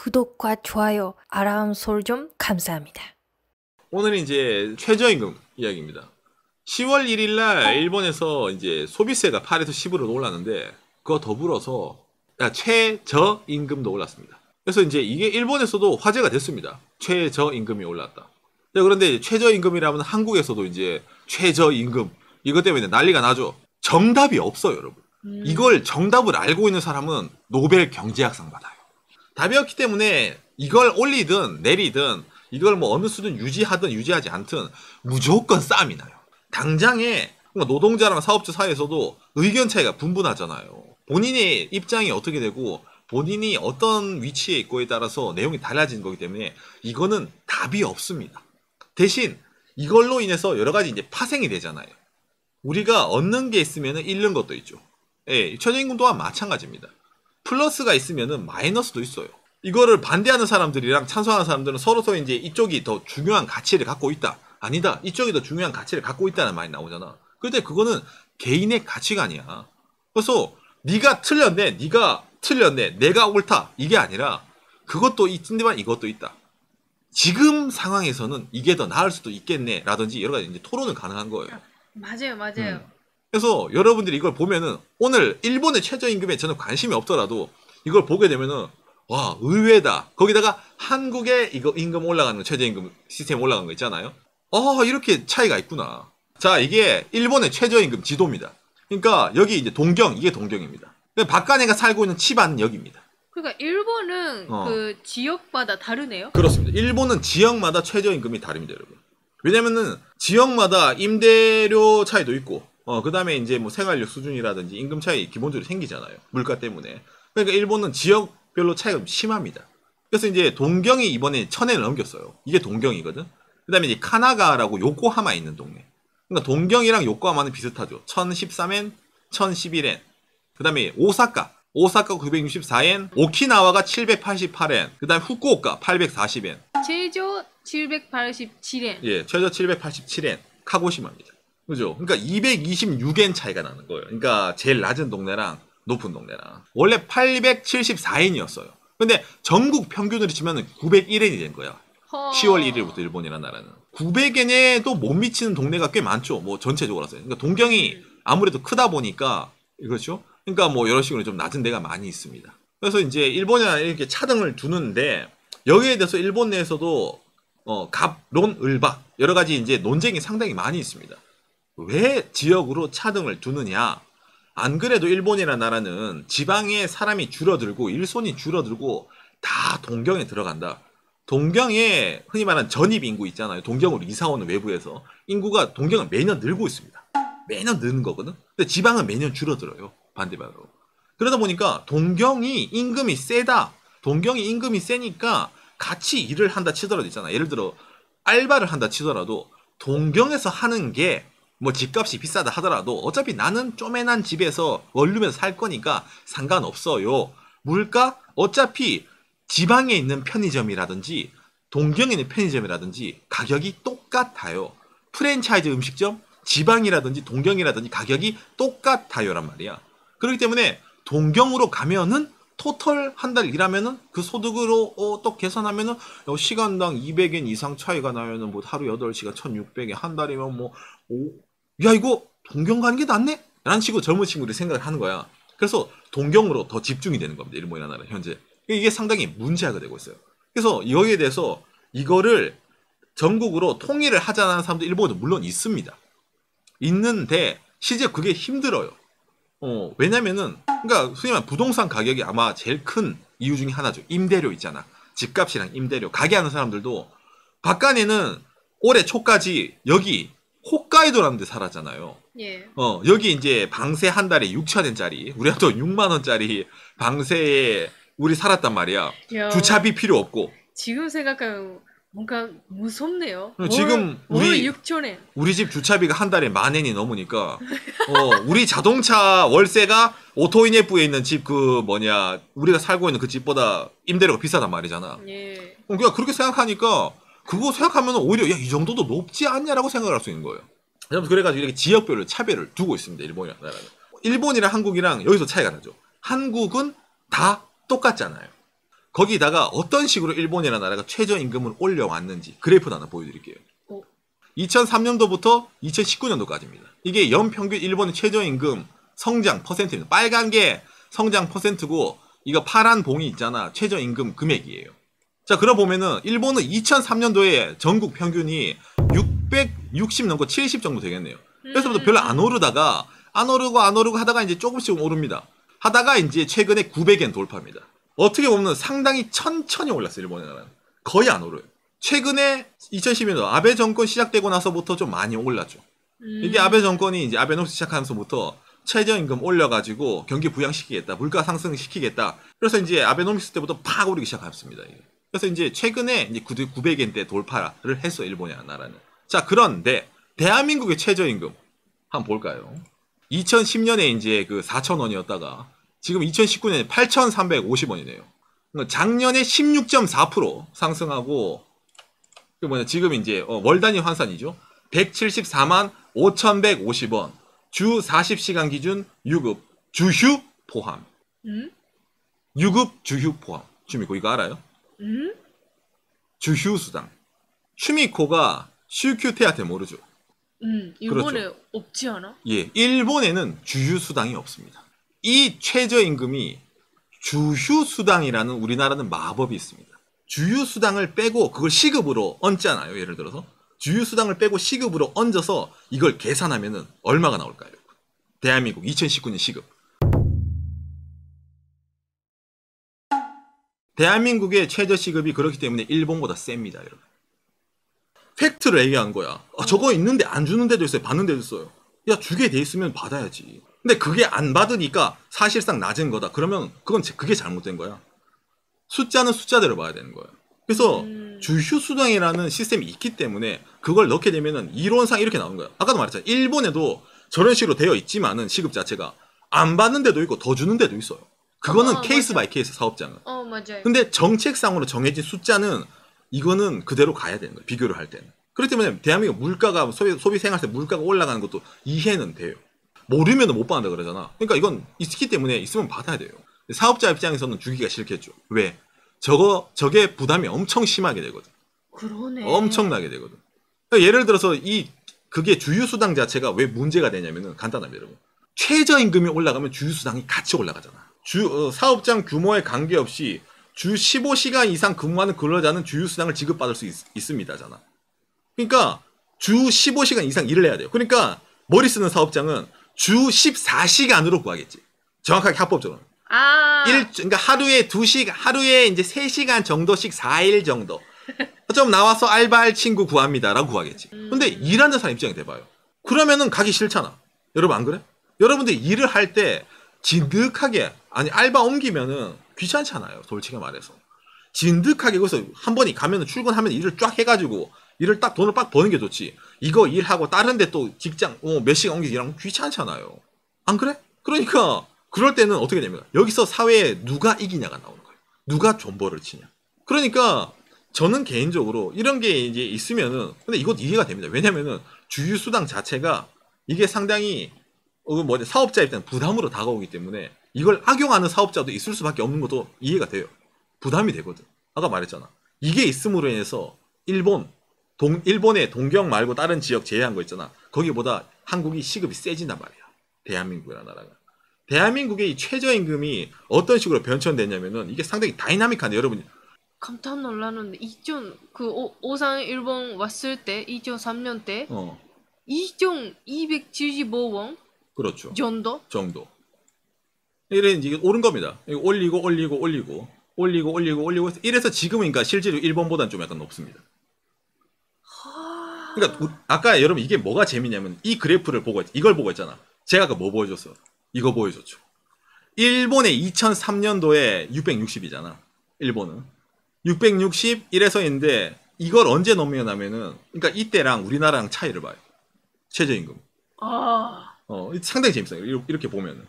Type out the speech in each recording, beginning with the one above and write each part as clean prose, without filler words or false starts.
구독과 좋아요, 알람 설정 감사합니다. 오늘은 이제 최저임금 이야기입니다. 10월 1일 날 일본에서 이제 소비세가 8에서 10으로 올랐는데 그거 더불어서 최저임금도 올랐습니다. 그래서 이제 이게 일본에서도 화제가 됐습니다. 최저임금이 올랐다. 그런데 최저임금이라면 한국에서도 이제 최저임금 이것 때문에 난리가 나죠. 정답이 없어요, 여러분. 이걸 정답을 알고 있는 사람은 노벨 경제학상 받아요. 답이 없기 때문에 이걸 올리든 내리든 이걸 뭐 어느 수준 유지하든 유지하지 않든 무조건 싸움이 나요. 당장에 노동자랑 사업자 사이에서도 의견 차이가 분분하잖아요. 본인의 입장이 어떻게 되고 본인이 어떤 위치에 있고에 따라서 내용이 달라지는 거기 때문에 이거는 답이 없습니다. 대신 이걸로 인해서 여러 가지 이제 파생이 되잖아요. 우리가 얻는 게 있으면 잃는 것도 있죠. 예, 최저임금 또한 마찬가지입니다. 플러스가 있으면 마이너스도 있어요. 이거를 반대하는 사람들이랑 찬성하는 사람들은 서로서 이제 이쪽이 더 중요한 가치를 갖고 있다. 아니다. 이쪽이 더 중요한 가치를 갖고 있다는 말이 나오잖아. 그런데 그거는 개인의 가치가 아니야. 그래서 네가 틀렸네. 네가 틀렸네. 내가 옳다. 이게 아니라 그것도 있지만 이것도 있다. 지금 상황에서는 이게 더 나을 수도 있겠네. 라든지 여러 가지 이제 토론은 가능한 거예요. 맞아요. 그래서 여러분들이 이걸 보면은 오늘 일본의 최저임금에 저는 관심이 없더라도 이걸 보게 되면은 와 의외다. 거기다가 한국의 이거 임금 올라가는 거, 최저임금 시스템 올라가는 거 있잖아요. 이렇게 차이가 있구나. 자, 이게 일본의 최저임금 지도입니다. 그러니까 여기 이제 동경, 이게 동경입니다. 박간애가 살고 있는 치바는 여기입니다. 그러니까 일본은 그 지역마다 다르네요. 그렇습니다. 일본은 지역마다 최저임금이 다릅니다, 여러분. 왜냐면은 지역마다 임대료 차이도 있고 그 다음에 이제 뭐 생활력 수준이라든지 임금 차이 기본적으로 생기잖아요. 물가 때문에. 그러니까 일본은 지역별로 차이가 좀 심합니다. 그래서 이제 동경이 이번에 1000엔을 넘겼어요. 이게 동경이거든. 그 다음에 이제 카나가라고 요코하마에 있는 동네. 그러니까 동경이랑 요코하마는 비슷하죠. 1013엔, 1011엔. 그 다음에 오사카 964엔, 오키나와가 788엔, 그 다음에 후쿠오카 840엔. 최저 787엔. 예, 최저 787엔. 카고시마입니다. 그죠? 그러니까 226엔 차이가 나는 거예요. 그러니까 제일 낮은 동네랑 높은 동네랑. 원래 874엔이었어요. 근데 전국 평균으로 치면 901엔이 된 거야. 10월 1일부터 일본이라는 나라는. 900엔에도 못 미치는 동네가 꽤 많죠. 뭐 전체적으로. 그러니까 동경이 아무래도 크다 보니까, 그렇죠? 그러니까 뭐 여러 식으로 좀 낮은 데가 많이 있습니다. 그래서 이제 일본이랑 이렇게 차등을 두는데 여기에 대해서 일본 내에서도 갑론, 을박 여러 가지 이제 논쟁이 상당히 많이 있습니다. 왜 지역으로 차등을 두느냐? 안 그래도 일본이라는 나라는 지방에 사람이 줄어들고 일손이 줄어들고 다 동경에 들어간다. 동경에 흔히 말하는 전입 인구 있잖아요. 동경으로 이사 오는 외부에서 인구가 동경은 매년 늘고 있습니다. 매년 느는 거거든. 근데 지방은 매년 줄어들어요. 반대방으로. 그러다 보니까 동경이 임금이 세다. 동경이 임금이 세니까 같이 일을 한다 치더라도 있잖아. 예를 들어 알바를 한다 치더라도 동경에서 하는 게 뭐 집값이 비싸다 하더라도 어차피 나는 쪼매난 집에서 원룸에서 살 거니까 상관없어요. 물가 어차피 지방에 있는 편의점이라든지 동경에 있는 편의점이라든지 가격이 똑같아요. 프랜차이즈 음식점 지방이라든지 동경이라든지 가격이 똑같아요란 말이야. 그렇기 때문에 동경으로 가면은 토탈 한 달 일하면은 그 소득으로 또 계산하면은 시간당 200엔 이상 차이가 나면은 뭐 하루 8시간 1600엔 한 달이면 뭐 야 이거 동경 가는 게 낫네? 라는 식으로 젊은 친구들이 생각을 하는 거야. 그래서 동경으로 더 집중이 되는 겁니다. 일본이라는 나라는 현재. 이게 상당히 문제가 되고 있어요. 그래서 여기에 대해서 이거를 전국으로 통일을 하자는 사람도 일본에도 물론 있습니다. 있는데 실제 그게 힘들어요. 왜냐면은 그러니까 소위 말하는 부동산 가격이 아마 제일 큰 이유 중에 하나죠. 임대료 있잖아. 집값이랑 임대료. 가게 하는 사람들도 박간에는 올해 초까지 여기 홋카이도라는 데 살았잖아요. 예. 여기 이제 방세 한 달에 6,000엔짜리 우리가 또 6만 원짜리 방세에 우리 살았단 말이야. 야. 주차비 필요 없고. 지금 생각하면 뭔가 무섭네요. 지금 월 6,000엔. 우리 집 주차비가 한 달에 10,000엔이 넘으니까 우리 자동차 월세가 오토이네프에 있는 집 우리가 살고 있는 그 집보다 임대료가 비싸단 말이잖아. 예. 그러니까 그렇게 생각하니까 그거 생각하면 오히려 야 이 정도도 높지 않냐라고 생각을 할 수 있는 거예요. 그래가지고 이렇게 지역별로 차별을 두고 있습니다. 일본이라는 나라는. 일본이랑 한국이랑 여기서 차이가 나죠. 한국은 다 똑같잖아요. 거기다가 어떤 식으로 일본이라는 나라가 최저임금을 올려왔는지 그래프를 하나 보여드릴게요. 2003년도부터 2019년도까지입니다. 이게 연평균 일본의 최저임금 성장 퍼센트입니다. 빨간 게 성장 퍼센트고 이거 파란 봉이 있잖아. 최저임금 금액이에요. 자, 그럼 보면은 일본은 2003년도에 전국 평균이 660 넘고 70 정도 되겠네요. 그래서부터 별로 안 오르다가 안 오르고 하다가 이제 조금씩 오릅니다. 하다가 이제 최근에 900엔 돌파입니다. 어떻게 보면 상당히 천천히 올랐어요. 일본의 나라는. 거의 안 오르요. 최근에 2012년도 아베 정권 시작되고 나서부터 좀 많이 올랐죠. 이게 아베 정권이 이제 아베노믹스 시작하면서부터 최저임금 올려가지고 경기 부양시키겠다, 물가 상승시키겠다. 그래서 이제 아베노믹스 때부터 팍 오르기 시작했습니다. 그래서 이제 최근에 이제 900엔대 돌파를 했어, 일본이라는 나라는. 자, 그런데 대한민국의 최저임금 한번 볼까요? 2010년에 이제 그 4,000원이었다가 지금 2019년에 8,350원이네요. 작년에 16.4% 상승하고 지금 이제 월 단위 환산이죠. 174만 5,150원. 주 40시간 기준 유급, 주휴 포함. 유급, 주휴 포함. 추미코 이거 알아요? 주휴 수당. 추미코가 슈큐 테아테 모르죠? 일본에 그렇죠. 없지 않아? 예, 일본에는 주휴 수당이 없습니다. 이 최저임금이 주휴 수당이라는 우리나라는 마법이 있습니다. 주휴 수당을 빼고 그걸 시급으로 얹잖아요. 예를 들어서 주휴 수당을 빼고 시급으로 얹어서 이걸 계산하면은 얼마가 나올까요? 대한민국 2019년 시급. 대한민국의 최저 시급이 그렇기 때문에 일본보다 셉니다, 여러분. 팩트를 얘기한 거야. 아, 저거 있는데 안 주는 데도 있어요. 받는 데도 있어요. 야, 주게 돼 있으면 받아야지. 근데 그게 안 받으니까 사실상 낮은 거다. 그러면 그게 잘못된 거야. 숫자는 숫자대로 봐야 되는 거예요. 그래서 주휴 수당이라는 시스템이 있기 때문에 그걸 넣게 되면은 이론상 이렇게 나오는 거야. 아까도 말했잖아요. 일본에도 저런 식으로 되어 있지만은 시급 자체가 안 받는 데도 있고 더 주는 데도 있어요. 그거는 케이스 바이 케이스 사업장은. 맞아요. 근데 정책상으로 정해진 숫자는 이거는 그대로 가야 되는 거예요. 비교를 할 때는. 그렇기 때문에 대한민국 물가가 소비 생활세 물가가 올라가는 것도 이해는 돼요. 모르면 못 받는다 그러잖아. 그러니까 이건 있기 때문에 있으면 받아야 돼요. 사업자 입장에서는 주기가 싫겠죠. 왜? 저게 부담이 엄청 심하게 되거든. 그러네. 엄청나게 되거든. 그러니까 예를 들어서 그게 주휴수당 자체가 왜 문제가 되냐면은 간단합니다, 여러분. 최저임금이 올라가면 주휴수당이 같이 올라가잖아. 사업장 규모에 관계없이 주 15시간 이상 근무하는 근로자는 주휴수당을 지급받을 수 있습니다잖아. 그러니까 주 15시간 이상 일을 해야 돼요. 그러니까 머리 쓰는 사업장은 주 14시간으로 구하겠지. 정확하게 합법적으로. 그러니까 하루에 이제 3시간 정도씩 4일 정도. 좀 나와서 알바할 친구 구합니다라고 구하겠지. 근데 일하는 사람 입장이 돼봐요. 그러면은 가기 싫잖아. 여러분 안 그래? 여러분들 일을 할 때 진득하게 알바 옮기면은 귀찮잖아요. 솔직히 말해서. 진득하게 거기서 한 번이 가면은 출근하면 일을 쫙 해가지고 일을 딱 돈을 빡 버는 게 좋지. 이거 일하고 다른데 또 직장 몇 시간 옮기기 일하면 귀찮잖아요. 안 그래? 그러니까 그럴 때는 어떻게 됩니까? 여기서 사회에 누가 이기냐가 나오는 거예요. 누가 존버를 치냐. 그러니까 저는 개인적으로 이런 게 이제 있으면은 근데 이것 이해가 됩니다. 왜냐면은 주휴수당 자체가 이게 상당히 사업자 입장 부담으로 다가오기 때문에 이걸 악용하는 사업자도 있을 수밖에 없는 것도 이해가 돼요. 부담이 되거든. 아까 말했잖아. 이게 있음으로 인해서 일본의 동경 말고 다른 지역 제외한 거 있잖아. 거기보다 한국이 시급이 세진단 말이야. 대한민국이라는 나라가. 대한민국의 이 최저임금이 어떤 식으로 변천됐냐면은 이게 상당히 다이나믹한데 여러분. 깜짝 놀랐는데 오산 일본 왔을 때 2003년 때 2,275원 그렇죠. 정도? 이래 이제 오른 겁니다. 올리고 이래서 지금은 그러니까 실제로 일본보다는 좀 약간 높습니다. 그러니까 아까 여러분 이게 뭐가 재미냐면 이 그래프를 이걸 보고 있잖아. 제가 뭐 보여줬어? 이거 보여줬죠. 일본의 2003년도에 660이잖아. 일본은 660 이래서인데 이걸 언제 넘겨나면은 그러니까 이때랑 우리나라랑 차이를 봐요. 최저임금. 상당히 재밌어요. 이렇게 보면은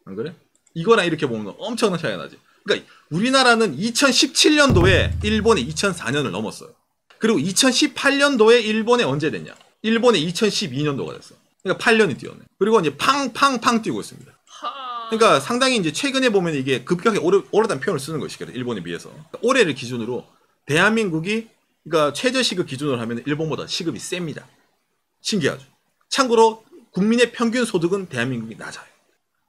안 그래? 이거랑 이렇게 보면 엄청난 차이가 나지. 그러니까 우리나라는 2017년도에 일본의 2004년을 넘었어요. 그리고 2018년도에 일본에 언제 됐냐? 일본에 2012년도가 됐어. 그러니까 8년이 뛰었네. 그리고 이제 팡팡팡 뛰고 있습니다. 그러니까 상당히 이제 최근에 보면 이게 급격하게 오르다는 표현을 쓰는 것이거든요. 일본에 비해서. 그러니까 올해를 기준으로 대한민국이 그러니까 최저시급 기준으로 하면 일본보다 시급이 셉니다. 신기하죠. 참고로 국민의 평균 소득은 대한민국이 낮아요.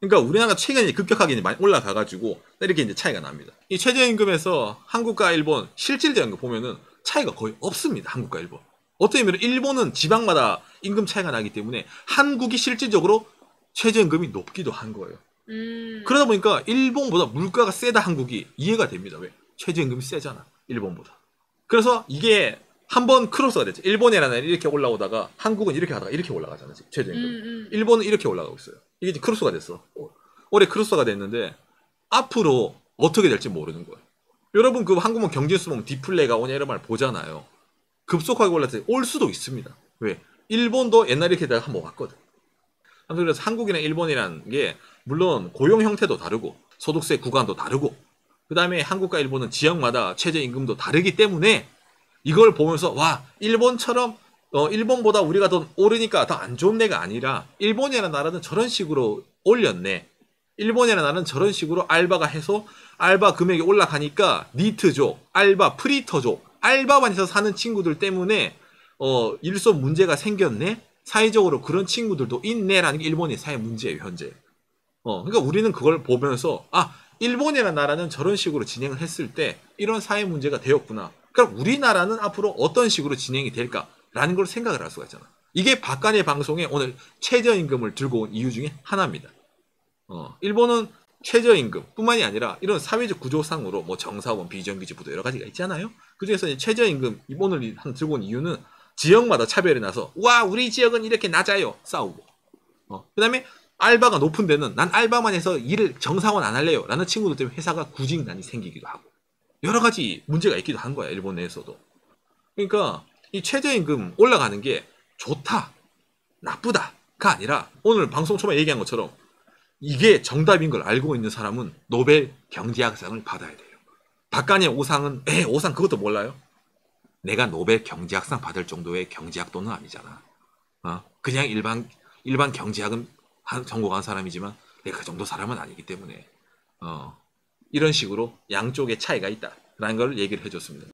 그러니까 우리나라가 최근에 급격하게 많이 올라가가지고 이렇게 이제 차이가 납니다. 이 최저임금에서 한국과 일본 실질적인 거 보면은 차이가 거의 없습니다. 한국과 일본. 어떻게 보면 일본은 지방마다 임금 차이가 나기 때문에 한국이 실질적으로 최저임금이 높기도 한 거예요. 그러다 보니까 일본보다 물가가 세다 한국이 이해가 됩니다. 왜? 최저임금이 세잖아. 일본보다. 그래서 이게 한번 크로스가 됐죠. 일본이라는 이렇게 올라오다가 한국은 이렇게 하다가 이렇게 올라가잖아요. 최저임금. 일본은 이렇게 올라가고 있어요. 이게 이제 크로스가 됐어. 올해 크로스가 됐는데 앞으로 어떻게 될지 모르는 거예요. 여러분 그 한국은 경제수 보면 디플레가 오냐 이런 말 보잖아요. 급속하게 올랐을 때 올 수도 있습니다. 왜? 일본도 옛날에 이렇게 다가 한번 왔거든. 아무튼 그래서 한국이랑 일본이라는 게 물론 고용 형태도 다르고 소득세 구간도 다르고 그 다음에 한국과 일본은 지역마다 최저임금도 다르기 때문에 이걸 보면서 와 일본처럼 일본보다 우리가 더 오르니까 더 안 좋은 데가 아니라 일본이라는 나라는 저런 식으로 올렸네. 일본이라는 나라는 저런 식으로 알바가 해서 알바 금액이 올라가니까 니트족, 알바, 프리터족, 알바만 해서 사는 친구들 때문에 일소 문제가 생겼네. 사회적으로 그런 친구들도 있네라는 게 일본의 사회 문제예요 현재. 그러니까 우리는 그걸 보면서 아 일본이라는 나라는 저런 식으로 진행을 했을 때 이런 사회 문제가 되었구나. 그럼 우리나라는 앞으로 어떤 식으로 진행이 될까라는 걸 생각을 할 수가 있잖아. 이게 박간의 방송에 오늘 최저임금을 들고 온 이유 중에 하나입니다. 일본은 최저임금 뿐만이 아니라 이런 사회적 구조상으로 뭐 정사원, 비정규직부도 여러 가지가 있잖아요. 그중에서 최저임금 오늘 들고 온 이유는 지역마다 차별이 나서 와 우리 지역은 이렇게 낮아요 싸우고 그 다음에 알바가 높은 데는 난 알바만 해서 일을 정상원 안 할래요 라는 친구들 때문에 회사가 구직난이 생기기도 하고 여러 가지 문제가 있기도 한 거야 일본 내에서도. 그러니까 이 최저임금 올라가는 게 좋다 나쁘다가 아니라 오늘 방송 초반에 얘기한 것처럼 이게 정답인 걸 알고 있는 사람은 노벨 경제학상을 받아야 돼요. 박간의 오상은 오상 그것도 몰라요? 내가 노벨 경제학상 받을 정도의 경제학도는 아니잖아. 그냥 일반 경제학은 전공한 사람이지만 내가 그 정도 사람은 아니기 때문에 이런 식으로 양쪽의 차이가 있다라는 걸 얘기를 해줬습니다.